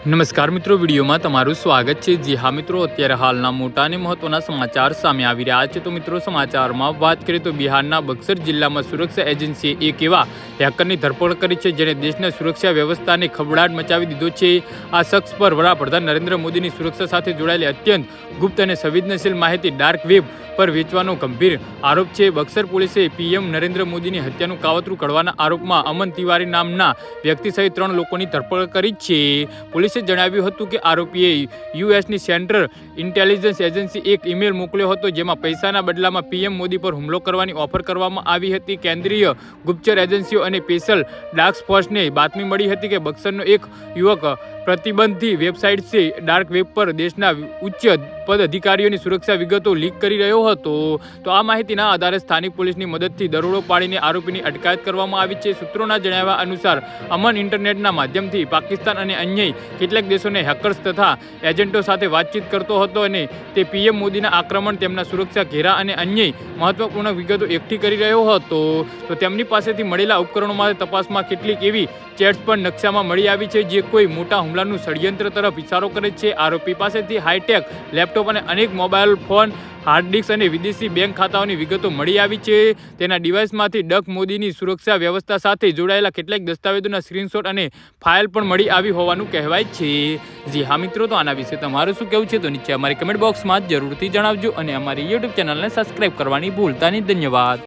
નમસ્કાર મિત્રો, વિડીયોમાં તમારું સ્વાગત છે। જી હા મિત્રો, અત્યારે હાલના મોટા અને મહત્વના સમાચાર સામે આવી રહ્યા છે। તો મિત્રો, સમાચારમાં વાત કરીએ તો બિહારના બક્સર જિલ્લામાં સુરક્ષા એજન્સીએ એક એવા હેકરની ધરપકડ કરી છે જેણે દેશના સુરક્ષા વ્યવસ્થાને ખળભળાટ મચાવી દીધો છે। આ શખ્સ પર વડાપ્રધાન નરેન્દ્ર મોદીની સુરક્ષા સાથે જોડાયેલી અત્યંત ગુપ્ત અને સંવેદનશીલ માહિતી ડાર્ક વેબ પર વેચવાનો ગંભીર આરોપ છે। બક્સર પોલીસે પીએમ નરેન્દ્ર મોદીની હત્યાનું કાવતરું ઘડવાના આરોપમાં અમન તિવારી નામના વ્યક્તિ સહિત 3 લોકોની ધરપકડ કરી છે। પોલીસે જણાવ્યું હતું કે આરોપીએ યુએસની સેન્ટ્રલ ઇન્ટેલિજન્સ એજન્સી એક ઈમેલ મોકલ્યો હતો જેમાં પૈસાના બદલામાં પીએમ મોદી પર હુમલો કરવાની ઓફર કરવામાં આવી હતી। કેન્દ્રીય ગુપ્તચર એજન્સીઓ અને સ્પેશિયલ ટાસ્ક ફોર્સને બાતમી મળી હતી કે બક્સરનો એક યુવક પ્રતિબંધિત વેબસાઇટ છે ડાર્ક વેબ પર દેશના ઉચ્ચ પદ અધિકારીઓની સુરક્ષા વિગતો લીક કરી રહ્યો હતો। તો આ માહિતીના આધારે સ્થાનિક પોલીસની મદદથી દરોડો પાડીને આરોપીની અટકાયત કરવામાં આવી છે। સૂત્રોના જણાવ્યા અનુસાર અમન ઇન્ટરનેટના માધ્યમથી પાકિસ્તાન અને અન્ય કેટલાક દેશોને હેકર્સ તથા એજન્ટો સાથે વાતચીત કરતો હતો અને તે પીએમ મોદીના આક્રમણ, તેમના સુરક્ષા ઘેરા અને અન્ય મહત્વપૂર્ણ વિગતો એકઠી કરી રહ્યો હતો। તો તેમની પાસેથી મળેલા ઉપકરણોમાં તપાસમાં કેટલીક એવી ચેટ્સ પણ નકશામાં મળી આવી છે જે કોઈ મોટા હુમલાનું ષડયંત્ર તરફ ઇશારો કરે છે। આરોપી પાસેથી હાઈટેક લેપટોપ અને અનેક મોબાઈલ ફોન, હાર્ડ ડિસ્ક અને વિદેશી બેંક ખાતાઓની વિગતો મળી આવી છે। તેના ડિવાઇસમાંથી ડક મોદીની સુરક્ષા વ્યવસ્થા સાથે જોડાયેલા કેટલાક દસ્તાવેજોના સ્ક્રીનશોટ અને ફાઇલ પણ મળી આવી હોવાનું કહેવાય છે। જી હા મિત્રો, તો આના વિશે તમારું શું કહેવું છે તો નીચે અમારી કમેન્ટ બોક્સમાં જરૂરથી જણાવજો અને અમારી યુટ્યુબ ચેનલને સબસ્ક્રાઈબ કરવાની ભૂલતા નહીં। ધન્યવાદ।